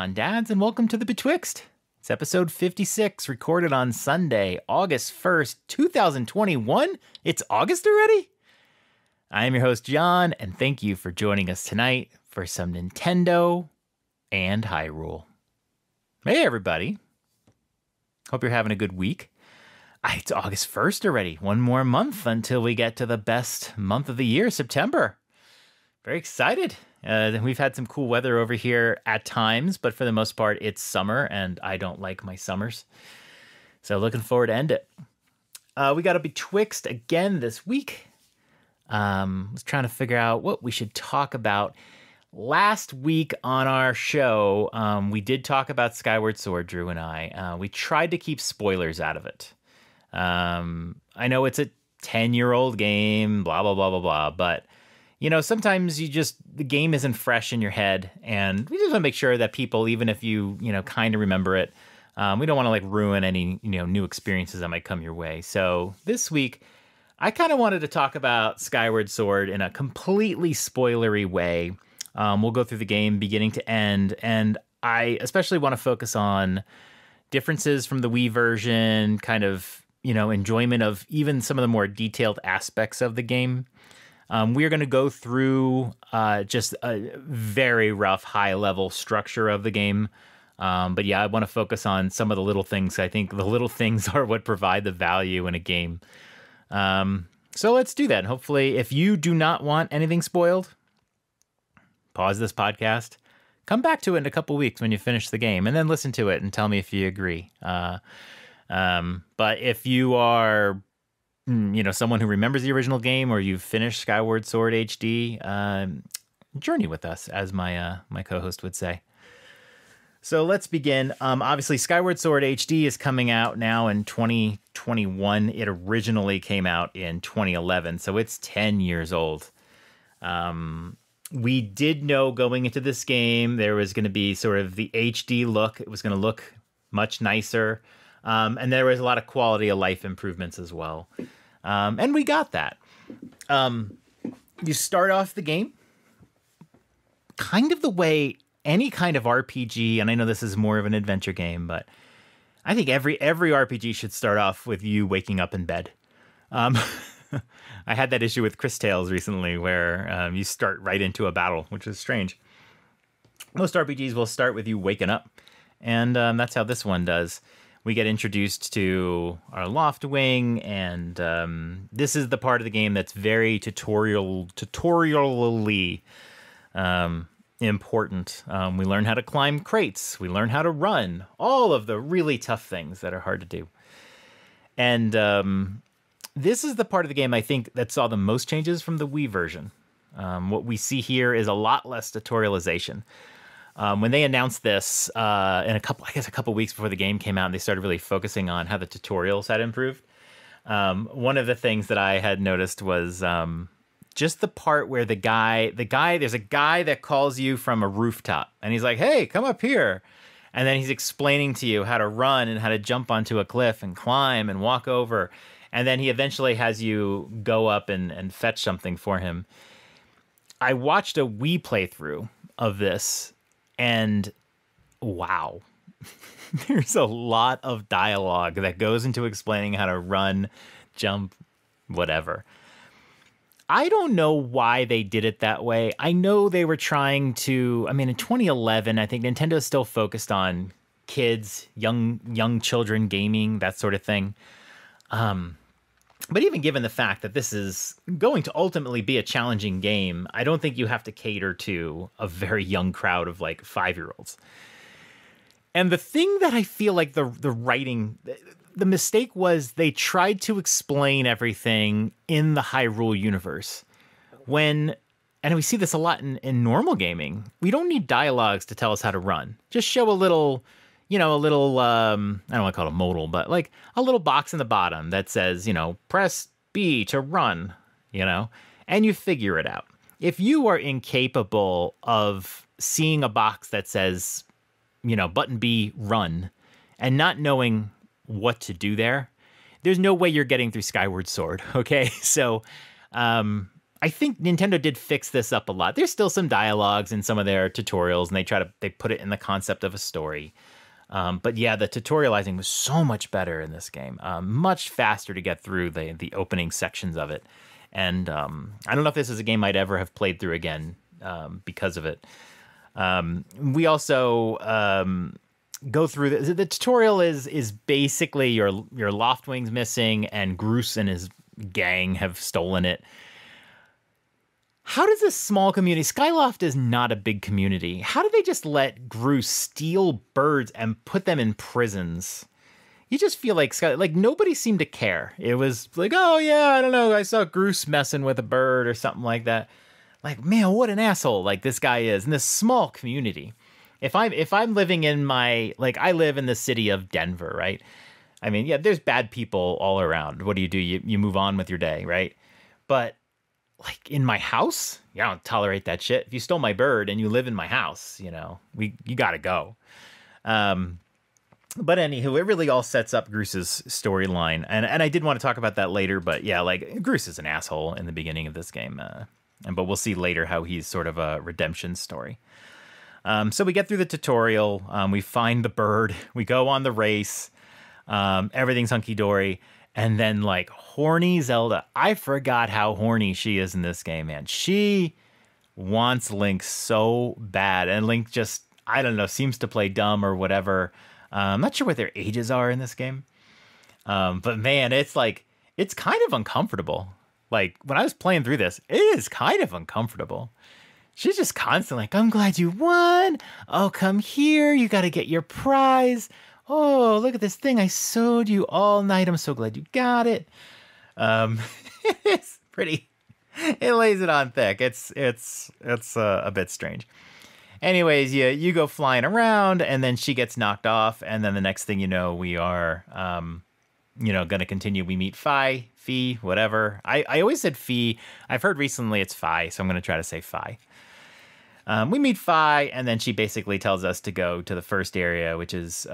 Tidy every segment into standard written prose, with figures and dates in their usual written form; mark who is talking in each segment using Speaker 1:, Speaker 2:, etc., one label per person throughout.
Speaker 1: on, dads, and welcome to the Betwixt. It's episode 56, recorded on Sunday, August 1st, 2021. It's August already? I am your host, John, and thank you for joining us tonight for some Nintendo and Hyrule. Hey, everybody. Hope you're having a good week. It's August 1st already. One more month until we get to the best month of the year, September. Very excited. We've had some cool weather over here at times, but for the most part, it's summer, and I don't like my summers. So looking forward to end it. We got a Betwixt again this week. Was trying to figure out what we should talk about. Last week on our show, we did talk about Skyward Sword, Drew and I. We tried to keep spoilers out of it. I know it's a 10-year-old game, blah, blah, blah, blah, blah, but you know, sometimes the game isn't fresh in your head, and we just want to make sure that people, even if you kind of remember it, we don't want to ruin any, new experiences that might come your way. So this week, I kind of wanted to talk about Skyward Sword in a completely spoilery way. We'll go through the game beginning to end, and I especially want to focus on differences from the Wii version, kind of, enjoyment of even some of the more detailed aspects of the game. We're going to go through just a very rough, high-level structure of the game. But yeah, I want to focus on some of the little things. I think the little things are what provide the value in a game. So let's do that. And hopefully, if you do not want anything spoiled, pause this podcast, come back to it in a couple weeks when you finish the game, and then listen to it and tell me if you agree. But if you are someone who remembers the original game, or you've finished Skyward Sword HD, journey with us, as my co-host would say. So let's begin. Obviously, Skyward Sword HD is coming out now in 2021. It originally came out in 2011, so it's 10 years old. We did know going into this game there was going to be sort of the HD look. It was going to look much nicer. And there was a lot of quality of life improvements as well. And we got that. You start off the game kind of the way any kind of RPG, and I know this is more of an adventure game, but I think every RPG should start off with you waking up in bed. I had that issue with Chris Tales recently where you start right into a battle, which is strange. Most RPGs will start with you waking up, and that's how this one does. We get introduced to our Loftwing, and this is the part of the game that's very tutorially important. We learn how to climb crates. We learn how to run. All of the really tough things that are hard to do. And this is the part of the game, I think, that saw the most changes from the Wii version. What we see here is a lot less tutorialization. When they announced this in a couple weeks before the game came out, and they started really focusing on how the tutorials had improved. One of the things that I had noticed was just the part where there's a guy that calls you from a rooftop, and he's like, "Hey, come up here." And then he's explaining to you how to run and how to jump onto a cliff and climb and walk over. And then he eventually has you go up and fetch something for him. I watched a Wii playthrough of this, and wow, there's a lot of dialogue that goes into explaining how to run, jump, whatever. I don't know why they did it that way. I know they were trying to, in 2011, I think Nintendo still focused on kids, young children gaming, that sort of thing. But even given the fact that this is going to ultimately be a challenging game, I don't think you have to cater to a very young crowd of 5-year-olds. And the thing that I feel like the writing, the mistake was they tried to explain everything in the Hyrule universe. And we see this a lot in normal gaming. We don't need dialogues to tell us how to run. Just show a little, I don't want to call it a modal, but a little box in the bottom that says, press B to run, and you figure it out. If you are incapable of seeing a box that says, button B, run, and not knowing what to do there's no way you're getting through Skyward Sword, okay? So I think Nintendo did fix this up a lot. There's still some dialogues in some of their tutorials, and they put it in the concept of a story. But yeah, the tutorializing was so much better in this game, much faster to get through the opening sections of it. And I don't know if this is a game I'd ever have played through again because of it. We also go through the tutorial is basically your Loftwing's missing, and Groos and his gang have stolen it. How does this small community, Skyloft is not a big community, how do they just let Groos steal birds and put them in prisons? You just feel like nobody seemed to care. It was like, oh yeah, I don't know, I saw Groos messing with a bird or something like that. Like, man, what an asshole like this guy is in this small community. If I'm living in I live in the city of Denver, right? I mean, yeah, there's bad people all around. What do? You move on with your day, right? But like in my house, I don't tolerate that shit. If you stole my bird and you live in my house, you gotta go. But anywho, it really all sets up Groos's storyline, and I did want to talk about that later. But yeah, like Groos is an asshole in the beginning of this game, but we'll see later how he's sort of a redemption story. So we get through the tutorial, we find the bird, we go on the race, everything's hunky-dory, and then like horny Zelda. I forgot how horny she is in this game, man. She wants Link so bad, and Link just, I don't know, seems to play dumb or whatever. I'm not sure what their ages are in this game. But man, it's kind of uncomfortable. Like when I was playing through this, it is kind of uncomfortable. She's just constantly like, I'm glad you won. Oh, come here. You got to get your prize. Oh, look at this thing I sewed you all night. I'm so glad you got it. It's pretty, it lays it on thick. It's a bit strange. Anyways, you go flying around, and then she gets knocked off. And then the next thing you know, we are, going to continue. We meet Fee, whatever. I always said Fee. I've heard recently it's Fi, so I'm going to try to say Fi. We meet Fi, and then she basically tells us to go to the first area, which is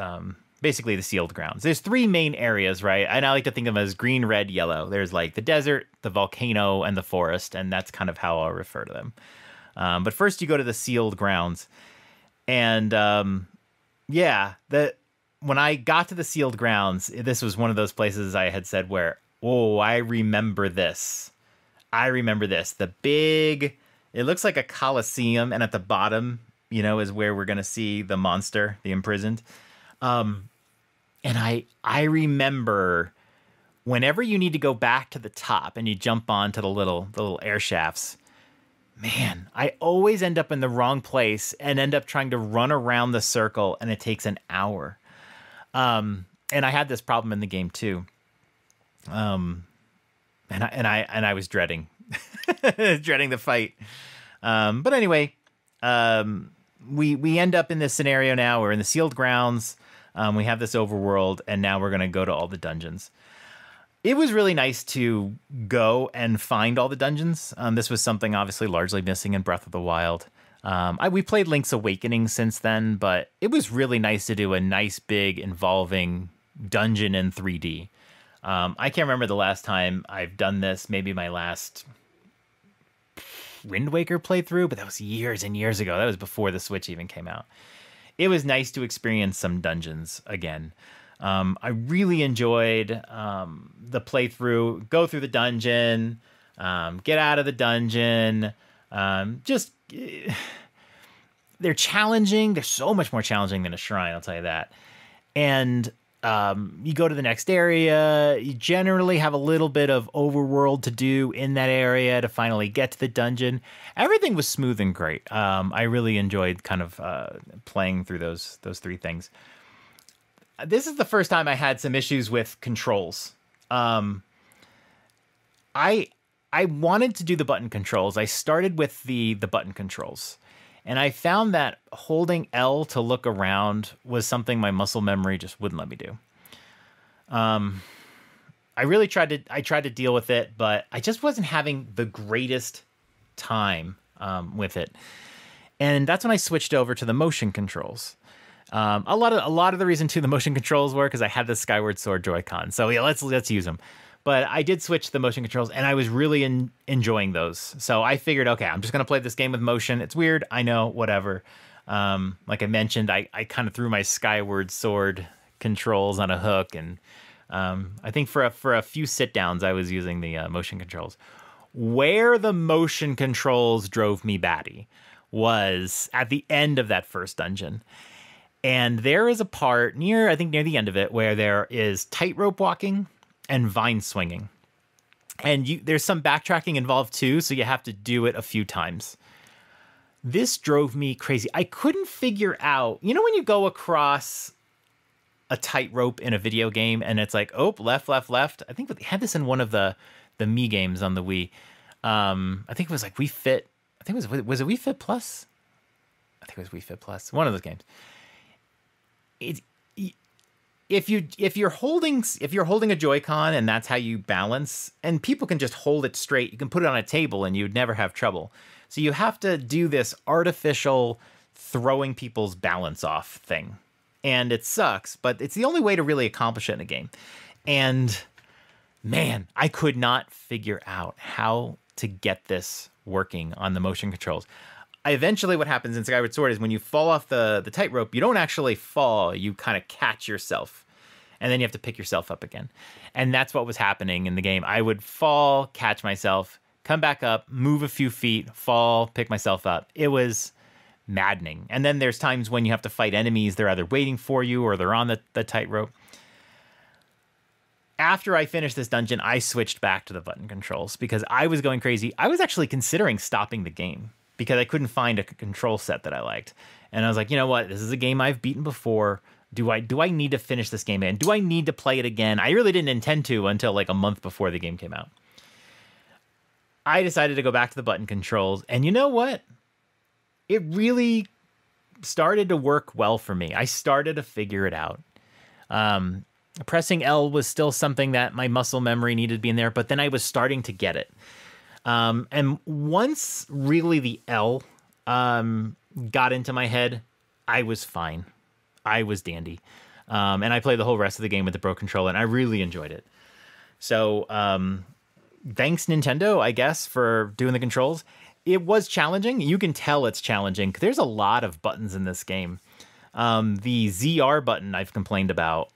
Speaker 1: basically the sealed grounds. There's 3 main areas, right? And I like to think of them as green, red, yellow. There's like the desert, the volcano, and the forest, and that's kind of how I'll refer to them. But first you go to the sealed grounds. And when I got to the sealed grounds, this was one of those places I had said where, oh, I remember this. The big, it looks like a coliseum, and at the bottom, is where we're going to see the monster, the imprisoned. And I remember whenever you need to go back to the top and you jump onto the little air shafts, man, I always end up in the wrong place and end up trying to run around the circle, and it takes an hour. And I had this problem in the game too. And I was dreading the fight. But anyway, we end up in this scenario now. We're in the sealed grounds. We have this overworld, and now we're going to go to all the dungeons. It was really nice to go and find all the dungeons. This was something obviously largely missing in Breath of the Wild. We played Link's Awakening since then, but it was really nice to do a nice, big, involving dungeon in 3D. I can't remember the last time I've done this. Maybe my last Wind Waker playthrough, but that was years and years ago. That was before the Switch even came out. It was nice to experience some dungeons again. I really enjoyed the playthrough. Go through the dungeon, get out of the dungeon. They're challenging. They're so much more challenging than a shrine, I'll tell you that. And you go to the next area. You generally have a little bit of overworld to do in that area to finally get to the dungeon. Everything was smooth and great. I really enjoyed kind of playing through those 3 things. This is the first time I had some issues with controls. I wanted to do the button controls. I started with the button controls. And I found that holding L to look around was something my muscle memory just wouldn't let me do. I tried to deal with it, but I just wasn't having the greatest time with it. And that's when I switched over to the motion controls. A lot of the reason too the motion controls were because I had the Skyward Sword Joy-Con. So yeah, let's use them. But I did switch the motion controls, and I was really enjoying those. So I figured, okay, I'm just going to play this game with motion. It's weird. I know, whatever. Like I mentioned, I kind of threw my Skyward Sword controls on a hook. And I think for a few sit-downs, I was using the motion controls. Where the motion controls drove me batty was at the end of that first dungeon. And there is a part near the end of it where there is tightrope walking and vine swinging. And there's some backtracking involved too, so you have to do it a few times. This drove me crazy. I couldn't figure out, when you go across a tightrope in a video game and it's like, oh, left, left, left. I think we had this in one of the Mii games on the Wii. I think it was like Wii Fit. I think was it Wii Fit Plus? I think it was Wii Fit Plus. One of those games. If you're holding a Joy-Con and that's how you balance, and people can just hold it straight, you can put it on a table and you'd never have trouble. So you have to do this artificial throwing people's balance off thing. And it sucks, but it's the only way to really accomplish it in a game. And man, I could not figure out how to get this working on the motion controls. Eventually what happens in Skyward Sword is when you fall off the tightrope, you don't actually fall, you kind of catch yourself. And then you have to pick yourself up again. And that's what was happening in the game. I would fall, catch myself, come back up, move a few feet, fall, pick myself up. It was maddening. And then there's times when you have to fight enemies. They're either waiting for you or they're on the tightrope. After I finished this dungeon, I switched back to the button controls because I was going crazy. I was actually considering stopping the game because I couldn't find a control set that I liked. And I was like, you know what? This is a game I've beaten before. Do I need to finish this game again? Do I need to play it again? I really didn't intend to until like a month before the game came out. I decided to go back to the button controls. And you know what? It really started to work well for me. I started to figure it out. Pressing L was still something that my muscle memory needed to be in there, but then I was starting to get it. And once really the L got into my head, I was fine. I was dandy. And I played the whole rest of the game with the Pro Controller, and I really enjoyed it. So thanks, Nintendo, I guess, for doing the controls. It was challenging. You can tell it's challenging. There's a lot of buttons in this game. The ZR button I've complained about.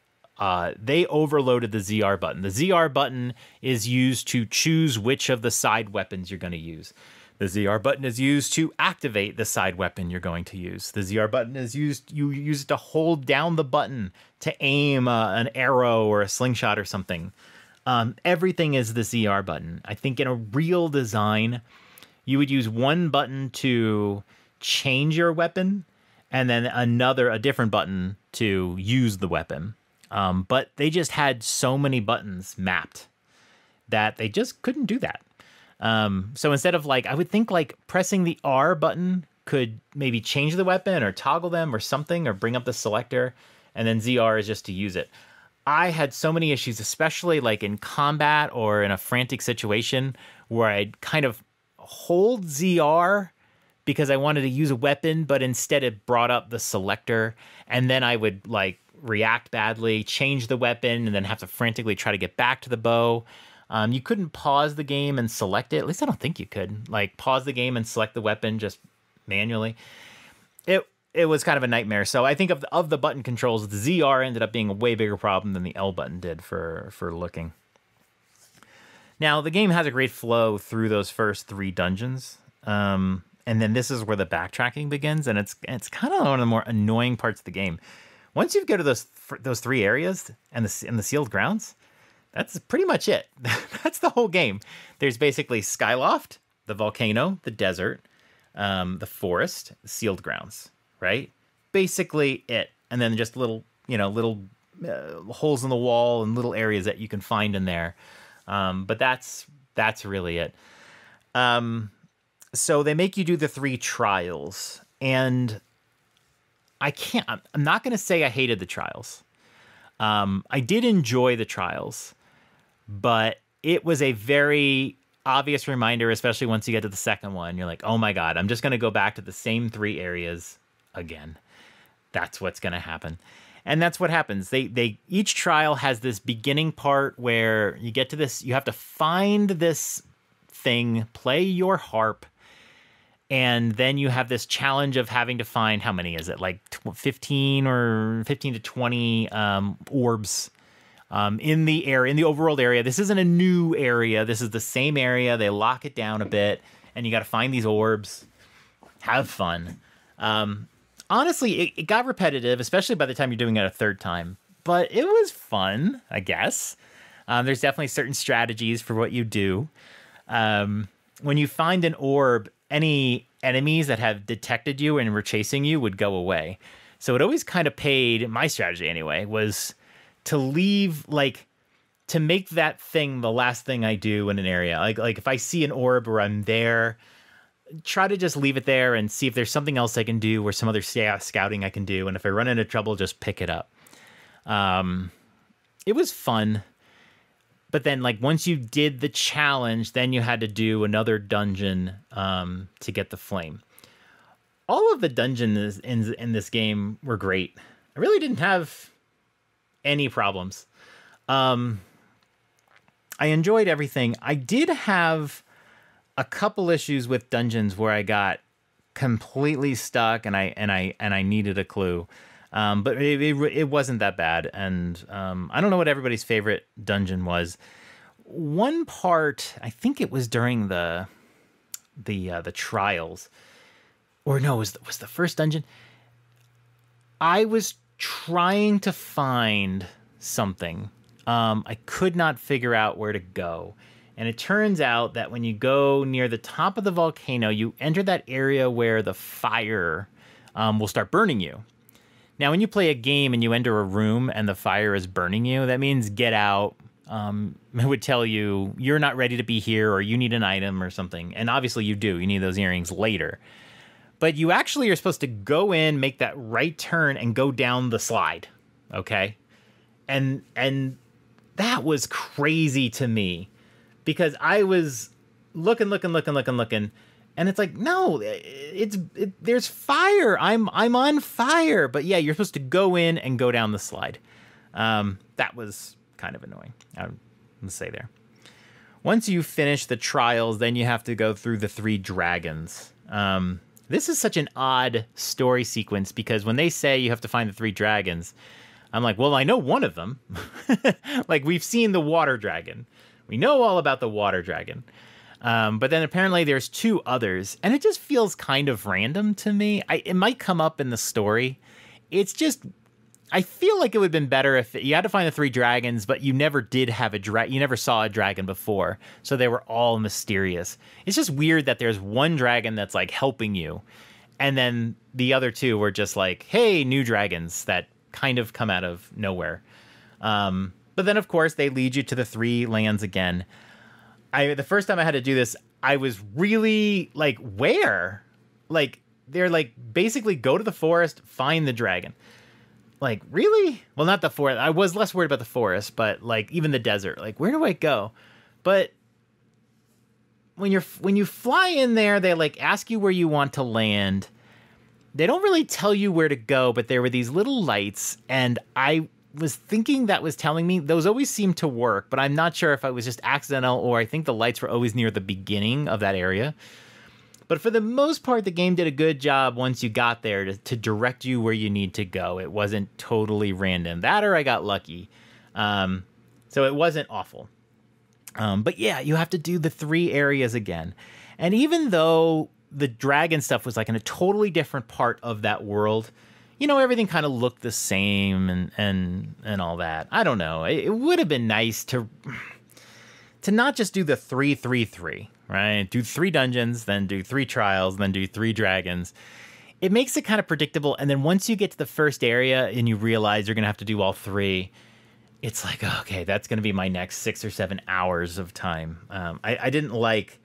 Speaker 1: They overloaded the ZR button. The ZR button is used to choose which of the side weapons you're going to use. The ZR button is used to activate the side weapon you're going to use. The ZR button is used, you use it to hold down the button to aim an arrow or a slingshot or something. Everything is the ZR button. I think in a real design, you would use one button to change your weapon and then a different button to use the weapon. But they just had so many buttons mapped that they just couldn't do that. So instead of I would think pressing the R button could maybe change the weapon or toggle them or something or bring up the selector, and then ZR is just to use it. I had so many issues, especially in combat or in a frantic situation where I'd kind of hold ZR because I wanted to use a weapon, but instead it brought up the selector, and then I would react badly, change the weapon, and then have to frantically try to get back to the bow. You couldn't pause the game and select it. At least I don't think you could. Pause the game and select the weapon just manually. It was kind of a nightmare. So I think of the button controls, the ZR ended up being a way bigger problem than the L button did for looking. Now, the game has a great flow through those first 3 dungeons. And then this is where the backtracking begins, and it's kind of one of the more annoying parts of the game. Once you go to those 3 areas and the sealed grounds, that's pretty much it. That's the whole game. There's basically Skyloft, the volcano, the desert, the forest, the sealed grounds, right? Basically it. And then just little holes in the wall and little areas that you can find in there. But that's really it. So they make you do the 3 trials, and I'm not going to say I hated the trials. I did enjoy the trials, but it was a very obvious reminder, especially once you get to the second one. You're like, oh my God, I'm just going to go back to the same 3 areas again. That's what's going to happen. And that's what happens. They each trial has this beginning part where you get to this, you have to find this thing, play your harp, and then you have this challenge of having to find, how many is it? Like 15 to 20 orbs in the area, in the overworld area. This isn't a new area. This is the same area. They lock it down a bit, and you got to find these orbs. Have fun. Honestly, it got repetitive, especially by the time you're doing it a third time. But it was fun, I guess. There's definitely certain strategies for what you do. When you find an orb, any enemies that have detected you and were chasing you would go away. So it always kind of paid, my strategy anyway, was to leave, like, to make that thing the last thing I do in an area. Like if I see an orb or I'm there, try to just leave it there and see if there's something else I can do or some other scouting I can do. And if I run into trouble, just pick it up. It was fun. But then, like, once you did the challenge, then you had to do another dungeon to get the flame. All of the dungeons in this game were great. I really didn't have any problems. I enjoyed everything. I did have a couple issues with dungeons where I got completely stuck and I needed a clue. But it wasn't that bad. And I don't know what everybody's favorite dungeon was. One part, I think it was during the trials, or no, was the first dungeon. I was trying to find something. I could not figure out where to go. And it turns out that when you go near the top of the volcano, you enter that area where the fire will start burning you. Now, when you play a game and you enter a room and the fire is burning you, that means get out. It would tell you you're not ready to be here or you need an item or something. And obviously you do. You need those earrings later. But you actually are supposed to go in, make that right turn, and go down the slide. Okay? And that was crazy to me. Because I was looking, and it's like, no, there's fire. I'm on fire. But yeah, you're supposed to go in and go down the slide. That was kind of annoying, I'm gonna say there. Once you finish the trials, then you have to go through the 3 dragons. This is such an odd story sequence because when they say you have to find the 3 dragons, I'm like, well, I know one of them. Like, we've seen the water dragon. We know all about the water dragon. But then apparently there's 2 others, and it just feels kind of random to me. It might come up in the story. It's just, I feel like it would have been better if you had to find the 3 dragons, but you never did have you never saw a dragon before. So they were all mysterious. It's just weird that there's one dragon that's like helping you. And then the other 2 were just like, hey, new dragons that kind of come out of nowhere. But then, of course, they lead you to the 3 lands again. The first time I had to do this, I was really like, where? Like, they're like, basically go to the forest, find the dragon. Like, really? Well, not the forest. I was less worried about the forest, but like even the desert. Like, where do I go? But when you fly in there, they like ask you where you want to land. They don't really tell you where to go, but there were these little lights, and I was thinking that was telling me those always seem to work, but I'm not sure if it was just accidental or I think the lights were always near the beginning of that area. But for the most part, the game did a good job once you got there to direct you where you need to go. It wasn't totally random. That or I got lucky. So it wasn't awful. But yeah, you have to do the 3 areas again. And even though the dragon stuff was like in a totally different part of that world, you know, everything kind of looked the same and all that. I don't know. It would have been nice to not just do the 3-3-3, right? Do 3 dungeons, then do 3 trials, then do 3 dragons. It makes it kind of predictable. And then once you get to the first area and you realize you're going to have to do all 3, it's like, okay, that's going to be my next 6 or 7 hours of time. I didn't like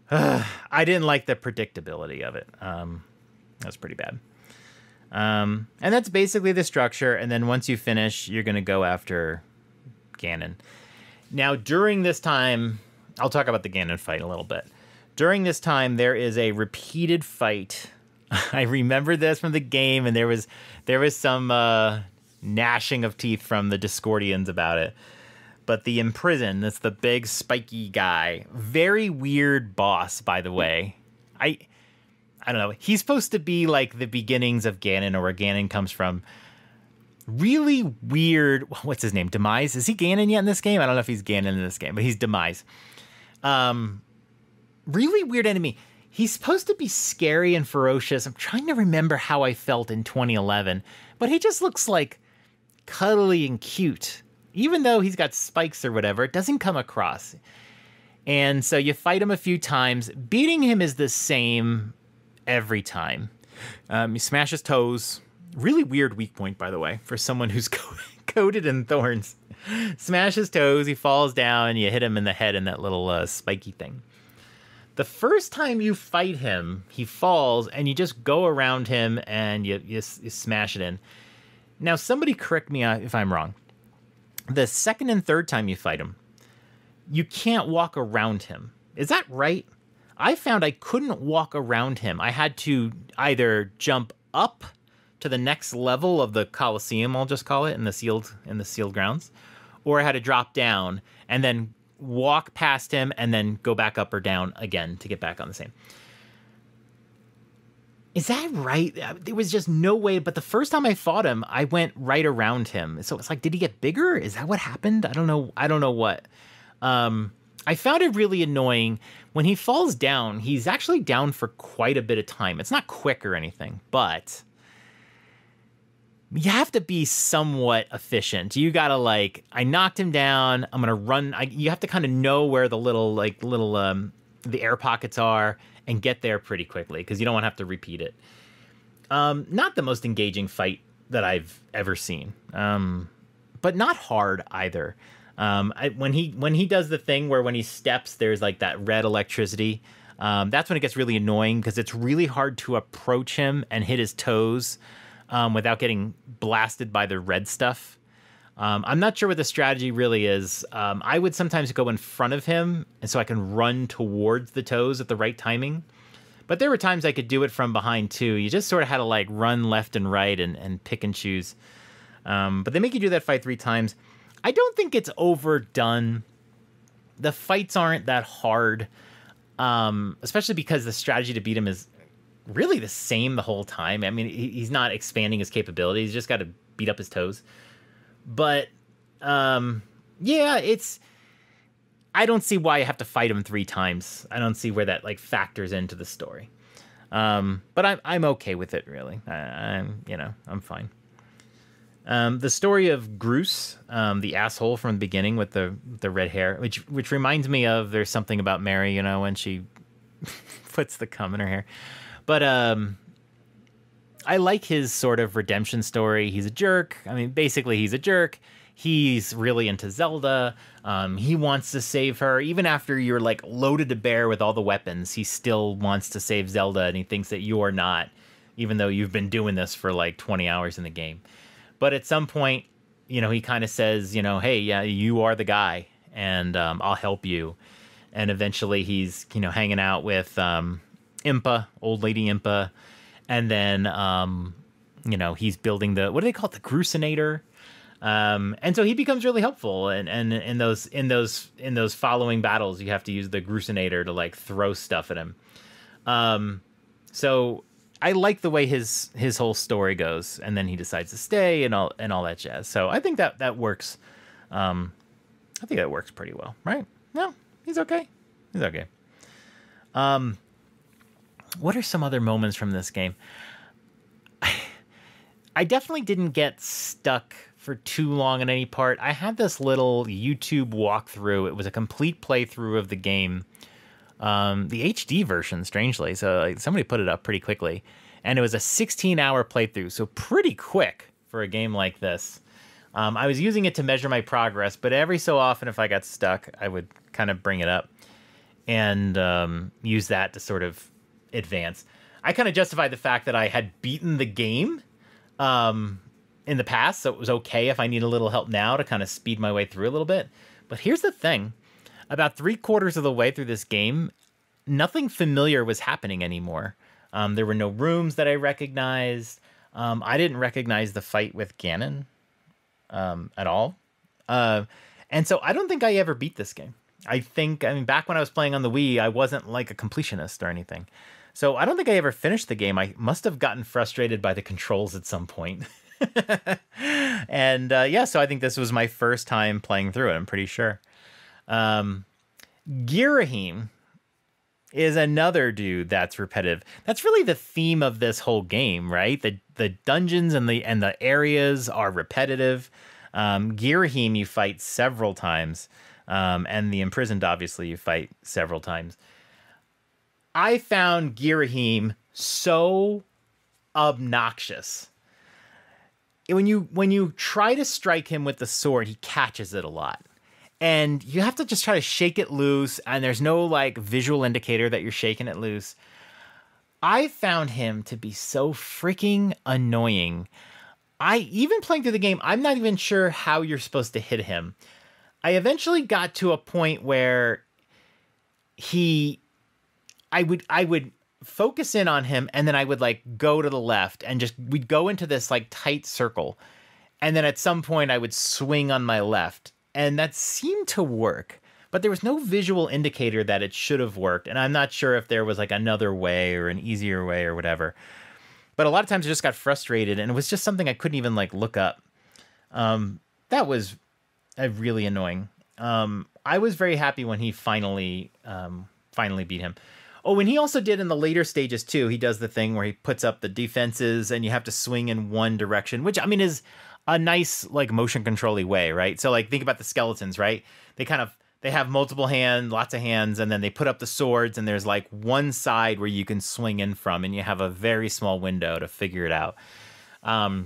Speaker 1: the predictability of it. That's pretty bad. And that's basically the structure. And then once you finish, you're going to go after Ganon. Now, during this time, I'll talk about the Ganon fight a little bit. During this time, there is a repeated fight. I remember this from the game, and there was some gnashing of teeth from the Discordians about it. But the Imprison, that's the big spiky guy. Very weird boss, by the way. I don't know. He's supposed to be like the beginnings of Ganon, or where Ganon comes from. Really weird. What's his name? Demise? Is he Ganon yet in this game? I don't know if he's Ganon in this game, but he's Demise. Really weird enemy. He's supposed to be scary and ferocious. I'm trying to remember how I felt in 2011, but he just looks like cuddly and cute. Even though he's got spikes or whatever, it doesn't come across. And so you fight him a few times. Beating him is the same every time. You smash his toes. Really weird weak point, by the way, for someone who's coated in thorns. Smash his toes, he falls down, and you hit him in the head in that little spiky thing. The first time you fight him, he falls, and you just go around him, and you smash it in. Now, somebody correct me if I'm wrong. The second and third time you fight him, you can't walk around him. Is that right? I found I couldn't walk around him. I had to either jump up to the next level of the Colosseum, I'll just call it, in the sealed grounds, or I had to drop down and then walk past him and then go back up or down again to get back on the same. Is that right? There was just no way. But the first time I fought him, I went right around him. So it's like, did he get bigger? Is that what happened? I don't know. I don't know what. I found it really annoying. When he falls down, he's actually down for quite a bit of time. It's not quick or anything, but you have to be somewhat efficient. You gotta I knocked him down. I'm gonna run. You have to kind of know where the the air pockets are and get there pretty quickly, because you don't want to have to repeat it. Not the most engaging fight that I've ever seen, but not hard either. When he does the thing where when he steps, there's that red electricity. That's when it gets really annoying, because it's really hard to approach him and hit his toes without getting blasted by the red stuff. I'm not sure what the strategy really is. I would sometimes go in front of him, and so I can run towards the toes at the right timing. But there were times I could do it from behind too. You just sort of had to run left and right and pick and choose. But they make you do that fight 3 times. I don't think it's overdone. The fights aren't that hard, especially because the strategy to beat him is really the same the whole time. I mean, he's not expanding his capabilities. He's just got to beat up his toes. But, yeah, I don't see why you have to fight him 3 times. I don't see where that, factors into the story. But I'm okay with it, really. I'm fine. The story of Groose, the asshole from the beginning with the red hair, which reminds me of There's Something About Mary, when she puts the cum in her hair. But, I like his sort of redemption story. He's a jerk. I mean, basically, he's a jerk. He's really into Zelda. He wants to save her. Even after you're loaded to bear with all the weapons, he still wants to save Zelda, and he thinks that you're not, even though you've been doing this for 20 hours in the game. But at some point, he kind of says, hey, yeah, you are the guy, and I'll help you. And eventually he's, hanging out with Impa, old lady Impa. And then, he's building what do they call it? The Groosinator. And so he becomes really helpful. And in those following battles, you have to use the Groosinator to throw stuff at him. So I like the way his whole story goes. And then he decides to stay and all that jazz. So I think that works. I think that works pretty well, right? No, he's okay. He's okay. What are some other moments from this game? I definitely didn't get stuck for too long in any part. I had this little YouTube walkthrough. It was a complete playthrough of the game. The HD version, strangely. So somebody put it up pretty quickly. And it was a 16-hour playthrough, so pretty quick for a game like this. I was using it to measure my progress, but every so often if I got stuck, I would kind of bring it up and use that to sort of advance. I kind of justified the fact that I had beaten the game in the past, so it was okay if I need a little help now to kind of speed my way through a little bit. But here's the thing. About 3/4 of the way through this game, nothing familiar was happening anymore. There were no rooms that I recognized. I didn't recognize the fight with Ganon. at all. And so I don't think I ever beat this game. I mean, back when I was playing on the Wii, I wasn't like a completionist or anything. So I don't think I ever finished the game. I must have gotten frustrated by the controls at some point. And yeah, so I think this was my first time playing through it, I'm pretty sure. Girohim is another dude that's repetitive. That's really the theme of this whole game, right? The dungeons and the areas are repetitive. Girohim you fight several times, and the imprisoned obviously you fight several times. I found Girohim so obnoxious. When you try to strike him with the sword, he catches it a lot. And you have to just try to shake it loose, and there's no like visual indicator that you're shaking it loose. I found him to be so freaking annoying. Even playing through the game, I'm not even sure how you're supposed to hit him. I eventually got to a point where I would focus in on him, and then I would like go to the left, and we'd go into this like tight circle. And then at some point I would swing on my left. And that seemed to work, but there was no visual indicator that it should have worked. And I'm not sure if there was like another way or an easier way or whatever. But a lot of times I just got frustrated, and it was just something I couldn't even like look up. That was really annoying. I was very happy when he finally beat him. Oh, and he also did in the later stages too. He does the thing where he puts up the defenses and you have to swing in one direction, which I mean is a nice like motion control-y way, right? So like think about the skeletons, right? They have multiple lots of hands, and then they put up the swords, and there's like one side where you can swing in from, and you have a very small window to figure it out. I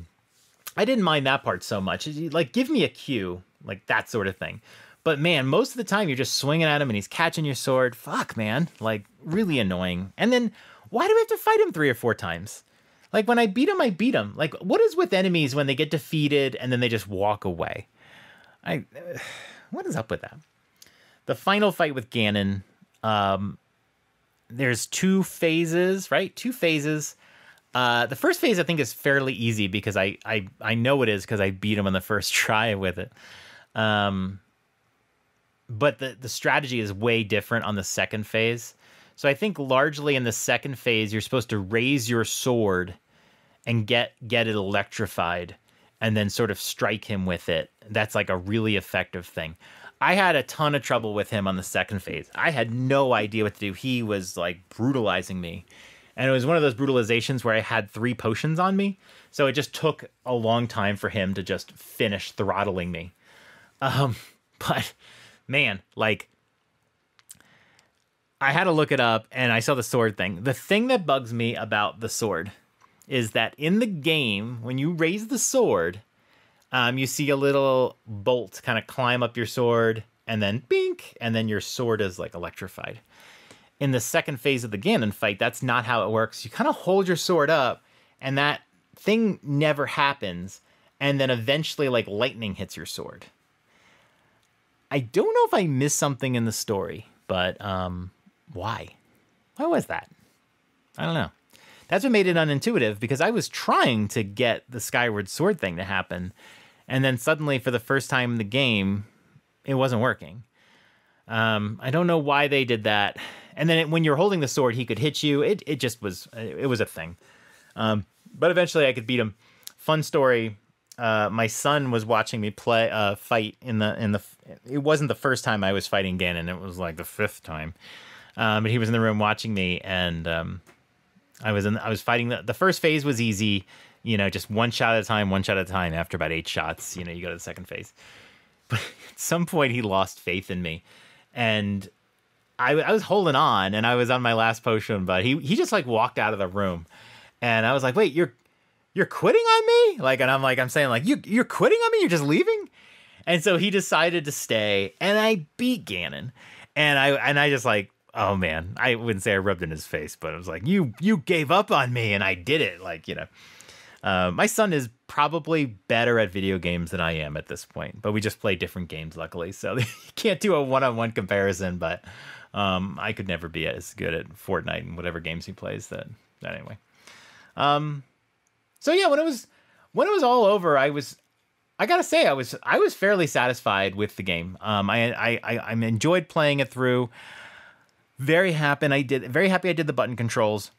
Speaker 1: didn't mind that part so much. Like give me a cue, like that sort of thing. But man, most of the time you're just swinging at him and he's catching your sword. Fuck, man. Like really annoying. And then why do we have to fight him 3 or 4 times? Like when I beat him, I beat him. Like what is with enemies when they get defeated and then they just walk away? What is up with that? The final fight with Ganon, there's 2 phases, right? 2 phases. The first phase I think is fairly easy because I know it is because I beat him on the first try with it. But the strategy is way different on the second phase. So I think largely in the second phase, you're supposed to raise your sword and get it electrified and then sort of strike him with it. That's like a really effective thing. I had a ton of trouble with him on the second phase. I had no idea what to do. He was like brutalizing me. And it was one of those brutalizations where I had 3 potions on me. So it just took a long time for him to just finish throttling me. But man, like I had to look it up and I saw the sword thing. The thing that bugs me about the sword is that in the game, when you raise the sword, you see a little bolt kind of climb up your sword and then bink, and then your sword is like electrified. In the second phase of the Ganon fight, that's not how it works. You kind of hold your sword up and that thing never happens. And then eventually like lightning hits your sword. I don't know if I missed something in the story, but why? Why was that? I don't know. That's what made it unintuitive, because I was trying to get the Skyward Sword thing to happen, and then suddenly for the first time in the game, it wasn't working. I don't know why they did that. And then when you're holding the sword, he could hit you. It just was, it was a thing. But eventually I could beat him. Fun story. My son was watching me play fight it wasn't the first time I was fighting Ganon. It was like the 5th time. But he was in the room watching me, and I was fighting. The first phase was easy, just one shot at a time. After about 8 shots, you go to the second phase. But at some point he lost faith in me, and I was holding on, and I was on my last potion, but he just like walked out of the room, and I was like, wait, you're quitting on me? Like, and I'm saying like, you're quitting on me? You're just leaving? And so he decided to stay, and I beat Ganon, and I just like, oh man, I wouldn't say I rubbed in his face, but I was like, you gave up on me, and I did it. Like, my son is probably better at video games than I am at this point, but we just play different games, luckily. So you can't do a one-on-one comparison, but I could never be as good at Fortnite and whatever games he plays. That anyway. So yeah, when it was all over, I was I gotta say, I was fairly satisfied with the game. I enjoyed playing it through. Very happy I did the button controls.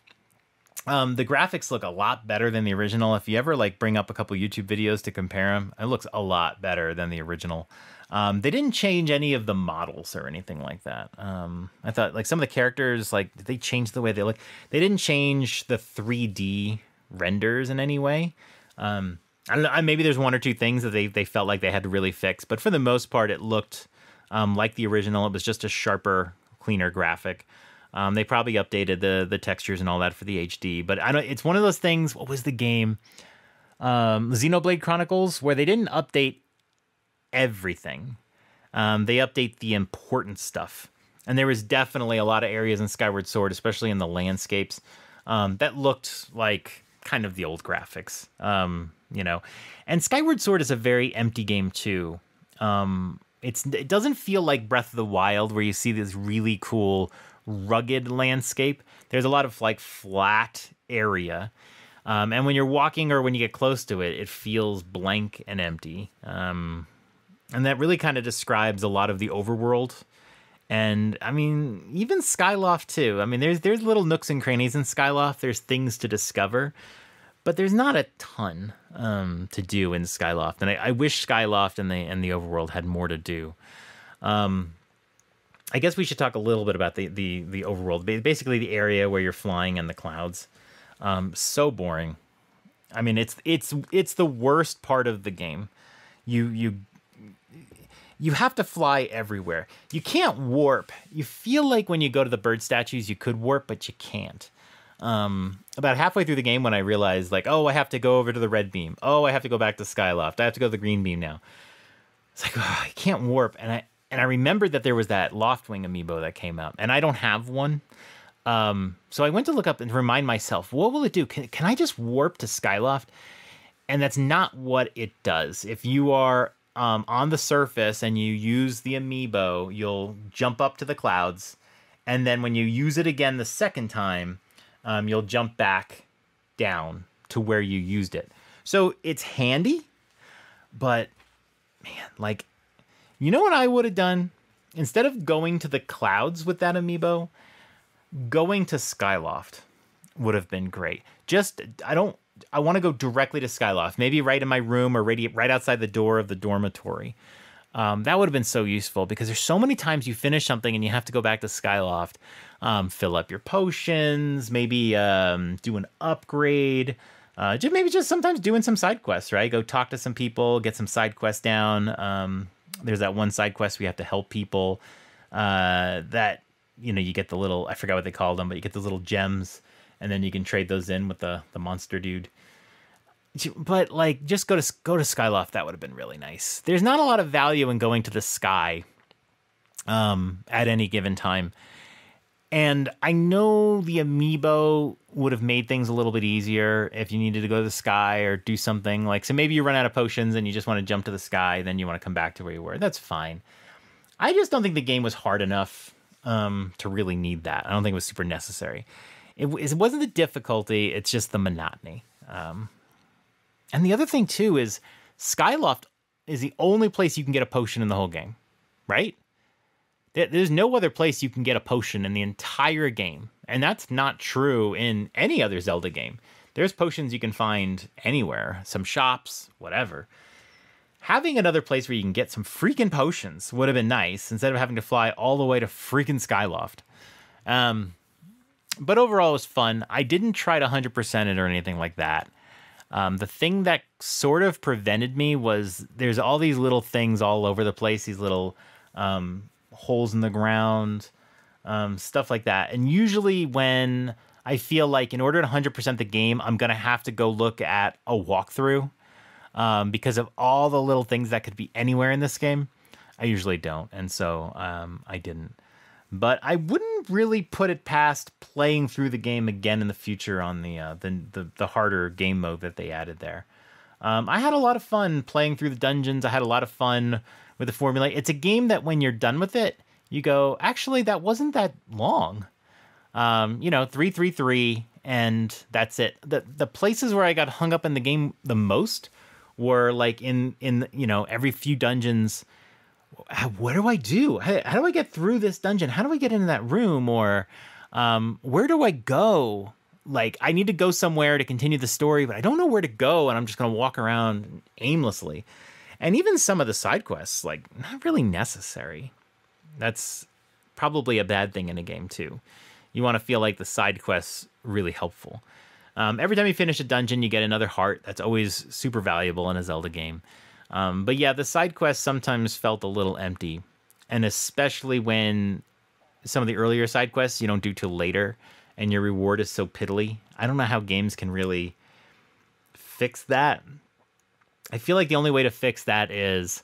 Speaker 1: The graphics look a lot better than the original. If you ever like bring up a couple YouTube videos to compare them, it looks a lot better than the original. They didn't change any of the models or anything like that. I thought like some of the characters, like they changed the way they look. They didn't change the 3D renders in any way. I don't know, maybe there's one or two things that they felt like they had to really fix, but for the most part, it looked like the original. It was just a sharper, cleaner graphic. They probably updated the textures and all that for the HD, but I don't. It's one of those things. What was the game? Xenoblade Chronicles, where they didn't update everything. They update the important stuff, and there was definitely a lot of areas in Skyward Sword, especially in the landscapes, that looked like kind of the old graphics. And Skyward Sword is a very empty game too. It doesn't feel like Breath of the Wild where you see this really cool rugged landscape. There's a lot of like flat area. And when you're walking or when you get close to it, it feels blank and empty. And that really kind of describes a lot of the overworld. And I mean, even Skyloft too. I mean, there's little nooks and crannies in Skyloft. There's things to discover. But there's not a ton to do in Skyloft, and I wish Skyloft and the Overworld had more to do. I guess we should talk a little bit about the Overworld, basically the area where you're flying in the clouds. So boring. I mean, it's the worst part of the game. You have to fly everywhere. You can't warp. You feel like when you go to the bird statues, you could warp, but you can't. About halfway through the game when I realized like, oh, I have to go over to the red beam. Oh, I have to go back to Skyloft. I have to go to the green beam now. It's like, oh, I can't warp. And I remembered that there was that Loftwing Amiibo that came out, and I don't have one. So I went to look up and remind myself, what will it do? Can I just warp to Skyloft? And that's not what it does. If you are on the surface and you use the Amiibo, you'll jump up to the clouds. And then when you use it again the second time, you'll jump back down to where you used it. So it's handy, but man, like, you know what I would have done? Instead of going to the clouds with that Amiibo, going to Skyloft would have been great. I want to go directly to Skyloft, maybe right in my room or right outside the door of the dormitory. That would have been so useful because there's so many times you finish something and you have to go back to Skyloft, fill up your potions, maybe do an upgrade, just sometimes doing some side quests, right? Go talk to some people, get some side quests down. There's that one side quest we have to help people that, you get the little, I forgot what they called them, but you get those little gems and then you can trade those in with the monster dude. But like, just go to Skyloft. That would have been really nice. There's not a lot of value in going to the sky at any given time. And I know the Amiibo would have made things a little bit easier if you needed to go to the sky or do something like, so maybe you run out of potions and you just want to jump to the sky, then you want to come back to where you were. That's fine. I just don't think the game was hard enough to really need that. I don't think it was super necessary. It wasn't the difficulty, it's just the monotony. And the other thing too is Skyloft is the only place you can get a potion in the whole game, right? There's no other place you can get a potion in the entire game. And that's not true in any other Zelda game. There's potions you can find anywhere, some shops, whatever. Having another place where you can get some freaking potions would have been nice instead of having to fly all the way to freaking Skyloft. But overall, it was fun. I didn't try to 100% it or anything like that. The thing that sort of prevented me was there's all these little things all over the place, these little holes in the ground, stuff like that. And usually when I feel like in order to 100% the game, I'm going to have to go look at a walkthrough because of all the little things that could be anywhere in this game. I usually don't. And so I didn't. But I wouldn't really put it past playing through the game again in the future on the harder game mode that they added there. I had a lot of fun playing through the dungeons. I had a lot of fun with the formula. It's a game that when you're done with it, you go, actually, that wasn't that long. 333, and that's it. The places where I got hung up in the game the most were like in every few dungeons, what do I do? How do I get through this dungeon? How do I get into that room? Or where do I go? Like, I need to go somewhere to continue the story, but I don't know where to go, and I'm just going to walk around aimlessly. And even some of the side quests, like, not really necessary. That's probably a bad thing in a game, too. You want to feel like the side quests really helpful. Every time you finish a dungeon, you get another heart. That's always super valuable in a Zelda game. But yeah, the side quests sometimes felt a little empty. And especially when some of the earlier side quests you don't do till later, and your reward is so piddly. I don't know how games can really fix that. I feel like the only way to fix that is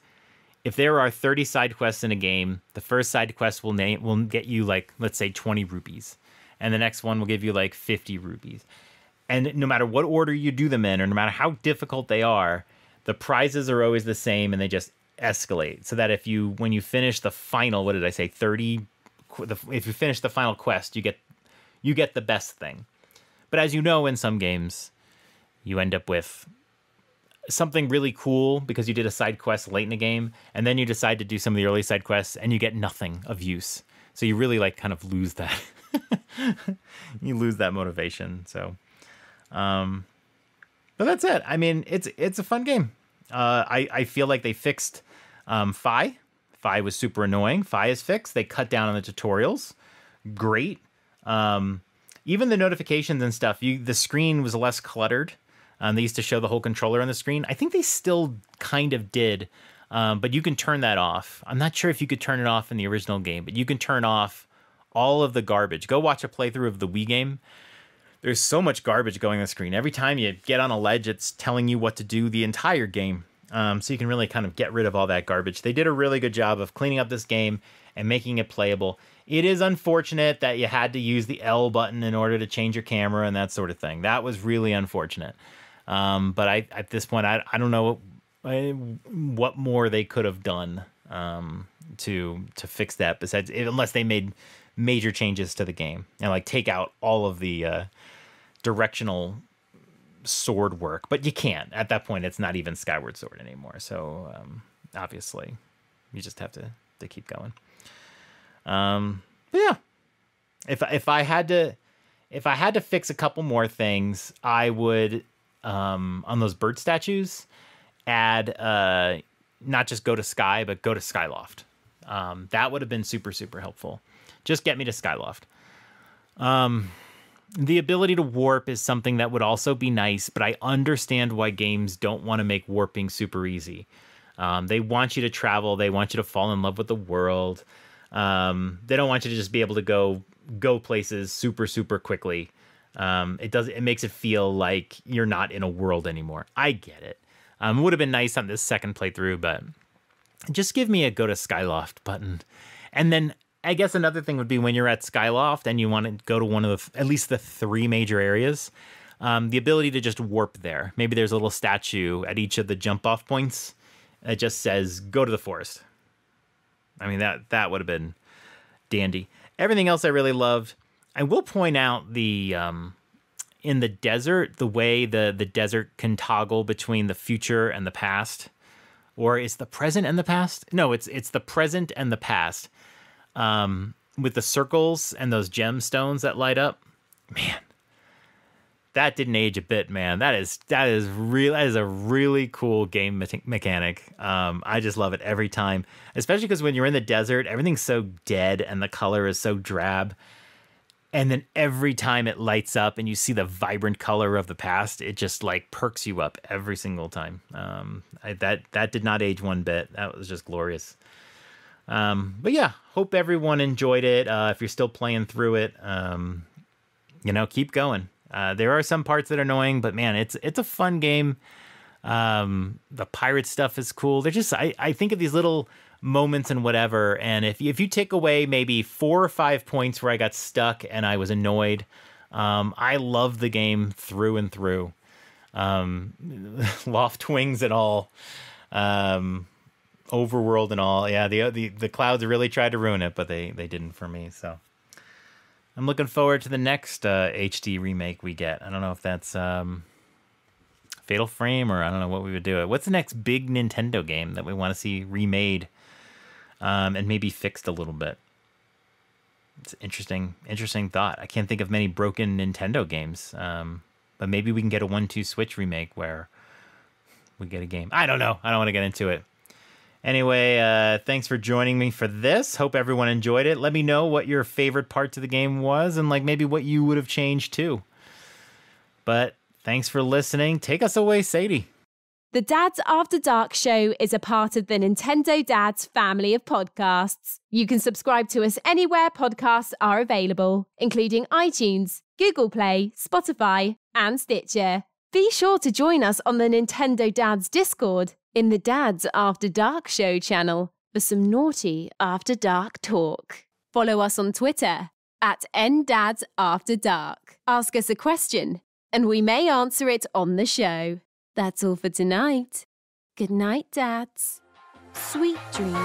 Speaker 1: if there are 30 side quests in a game, the first side quest will get you, like, let's say 20 rupees. And the next one will give you like 50 rupees. And no matter what order you do them in, or no matter how difficult they are, the prizes are always the same, and they just escalate. So that when you finish the final, what did I say, 30? If you finish the final quest, you get the best thing. But as you know, in some games, you end up with something really cool because you did a side quest late in the game, and then you decide to do some of the early side quests, and you get nothing of use. So you really like kind of lose that. You lose that motivation. So, but that's it. I mean, it's a fun game. I feel like they fixed Fi. Fi was super annoying. Fi is fixed. They cut down on the tutorials. Great. Even the notifications and stuff, the screen was less cluttered. They used to show the whole controller on the screen. I think they still kind of did, but you can turn that off. I'm not sure if you could turn it off in the original game, but you can turn off all of the garbage. Go watch a playthrough of the Wii game. There's so much garbage going on the screen. Every time you get on a ledge, it's telling you what to do the entire game. So you can really kind of get rid of all that garbage. They did a really good job of cleaning up this game and making it playable. It is unfortunate that you had to use the L button in order to change your camera and that sort of thing. That was really unfortunate. But at this point, I don't know what more they could have done to fix that, besides, unless they made major changes to the game and like take out all of the directional sword work. But you can't. At that point, it's not even Skyward Sword anymore. So obviously, you just have to keep going. But yeah, if I had to fix a couple more things, I would on those bird statues add not just go to Sky, but go to Skyloft. That would have been super, super helpful. Just get me to Skyloft. The ability to warp is something that would also be nice, but I understand why games don't want to make warping super easy. They want you to travel. They want you to fall in love with the world. They don't want you to just be able to go places super, super quickly. It makes it feel like you're not in a world anymore. I get it. It would have been nice on this second playthrough, but just give me a go to Skyloft button. And then I guess another thing would be when you're at Skyloft and you want to go to one of at least the 3 major areas, the ability to just warp there. Maybe there's a little statue at each of the jump off points that just says, go to the forest. I mean, that would have been dandy. Everything else I really loved. I will point out the in the desert, the way the desert can toggle between the future and the past. Or is the present and the past? No, it's the present and the past. With the circles and those gemstones that light up. Man, that didn't age a bit, man. That is a really cool game mechanic. I just love it every time, especially because when you're in the desert, everything's so dead and the color is so drab. And then every time it lights up and you see the vibrant color of the past, it just like perks you up every single time. That did not age one bit. That was just glorious. But yeah, hope everyone enjoyed it. If you're still playing through it, keep going. There are some parts that are annoying, but man, it's a fun game. The pirate stuff is cool. They're just, I think of these little moments and whatever. And if you take away maybe 4 or 5 points where I got stuck and I was annoyed, I love the game through and through. Loftwings and all, Overworld and all. Yeah, the clouds really tried to ruin it, but they didn't for me. So I'm looking forward to the next HD remake we get. I don't know if that's Fatal Frame, or I don't know what we would do. What's the next big Nintendo game that we want to see remade and maybe fixed a little bit? It's an interesting thought. I can't think of many broken Nintendo games, but maybe we can get a 1-2 Switch remake where we get a game. I don't know. I don't want to get into it. Anyway, thanks for joining me for this. Hope everyone enjoyed it. Let me know what your favorite parts of the game was and like maybe what you would have changed too. But thanks for listening. Take us away, Sadie.
Speaker 2: The Dads After Dark show is a part of the Nintendo Dads family of podcasts. You can subscribe to us anywhere podcasts are available, including iTunes, Google Play, Spotify, and Stitcher. Be sure to join us on the Nintendo Dads Discord in the Dads After Dark show channel for some naughty After Dark talk. Follow us on Twitter at @NDadsAfterDark. Ask us a question, and we may answer it on the show. That's all for tonight. Good night, Dads. Sweet dreams.